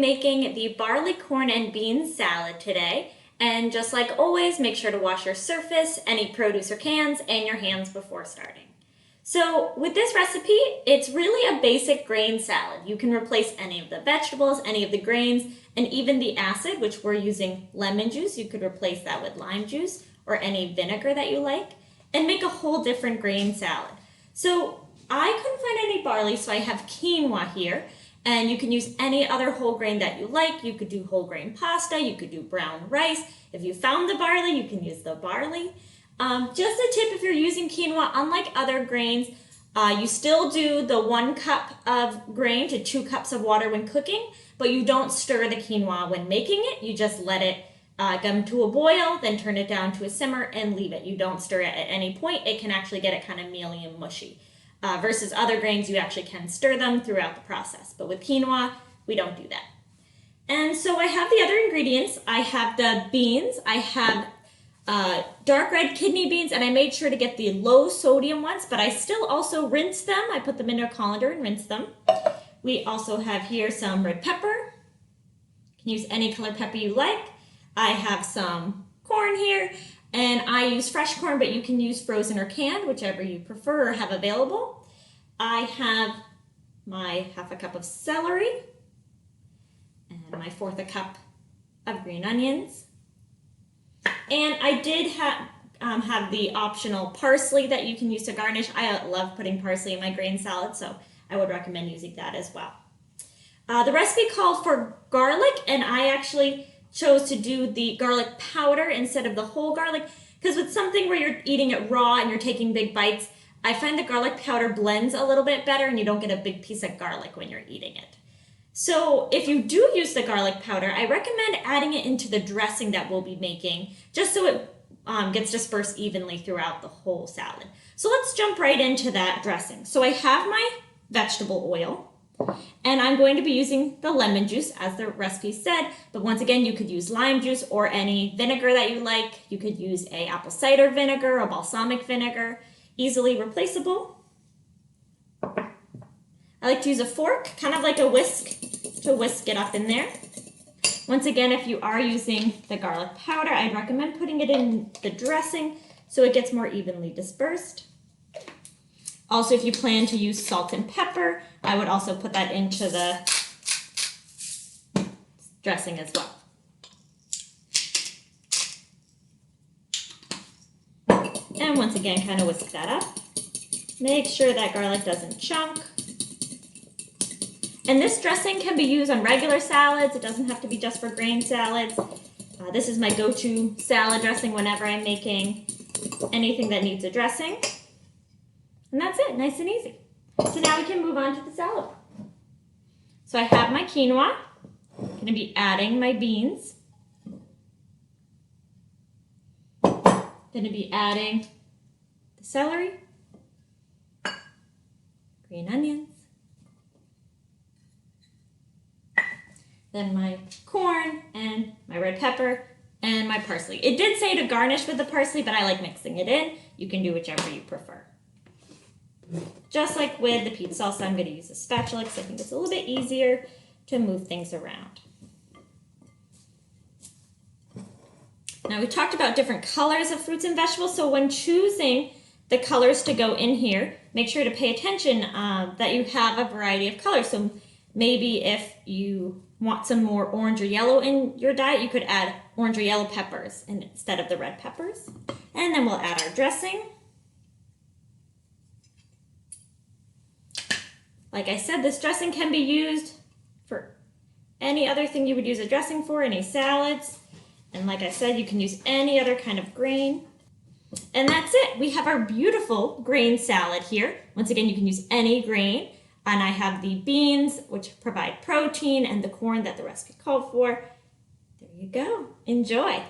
making the barley, corn, and beans salad today. And just like always, make sure to wash your surface, any produce or cans, and your hands before starting. So with this recipe, it's really a basic grain salad. You can replace any of the vegetables, any of the grains, and even the acid, which we're using lemon juice. You could replace that with lime juice or any vinegar that you like, and make a whole different grain salad. So I couldn't find any barley, so I have quinoa here. And you can use any other whole grain that you like. You could do whole grain pasta, you could do brown rice. If you found the barley, you can use the barley. Just a tip, if you're using quinoa, unlike other grains, you still do the 1 cup of grain to 2 cups of water when cooking, but you don't stir the quinoa when making it. You just let it come to a boil, then turn it down to a simmer and leave it. You don't stir it at any point. It can actually get it kind of mealy and mushy. Versus other grains, you actually can stir them throughout the process. But with quinoa, we don't do that. And so I have the other ingredients. I have the beans. I have dark red kidney beans, and I made sure to get the low sodium ones, but I still also rinse them. I put them in a colander and rinse them. We also have here some red pepper. You can use any color pepper you like. I have some corn here. And I use fresh corn, but you can use frozen or canned, whichever you prefer or have available. I have my 1/2 cup of celery and my 1/4 cup of green onions. And I did have the optional parsley that you can use to garnish. I love putting parsley in my grain salad, so I would recommend using that as well. The recipe called for garlic, and I actually chose to do the garlic powder instead of the whole garlic, because with something where you're eating it raw and you're taking big bites, I find the garlic powder blends a little bit better and you don't get a big piece of garlic when you're eating it. So if you do use the garlic powder, I recommend adding it into the dressing that we'll be making, just so it gets dispersed evenly throughout the whole salad. So let's jump right into that dressing. So I have my vegetable oil, and I'm going to be using the lemon juice as the recipe said, but once again, you could use lime juice or any vinegar that you like. You could use a apple cider vinegar, a balsamic vinegar, easily replaceable. I like to use a fork, kind of like a whisk, to whisk it up in there. Once again, if you are using the garlic powder, I'd recommend putting it in the dressing so it gets more evenly dispersed. Also, if you plan to use salt and pepper, I would also put that into the dressing as well. And once again, kind of whisk that up. Make sure that garlic doesn't chunk. And this dressing can be used on regular salads. It doesn't have to be just for grain salads. This is my go-to salad dressing whenever I'm making anything that needs a dressing. And that's it, nice and easy. So now we can move on to the salad. So I have my quinoa. I'm going to be adding my beans. Going to be adding the celery, green onions, then my corn and my red pepper and my parsley. It did say to garnish with the parsley, but I like mixing it in. You can do whichever you prefer. Just like with the pizza salsa, I'm going to use a spatula because I think it's a little bit easier to move things around. Now we talked about different colors of fruits and vegetables, so when choosing the colors to go in here, make sure to pay attention that you have a variety of colors. So maybe if you want some more orange or yellow in your diet, you could add orange or yellow peppers instead of the red peppers. And then we'll add our dressing. Like I said, this dressing can be used for any other thing you would use a dressing for, any salads. And like I said, you can use any other kind of grain. And that's it. We have our beautiful grain salad here. Once again, you can use any grain. And I have the beans, which provide protein, and the corn that the recipe called for. There you go. Enjoy.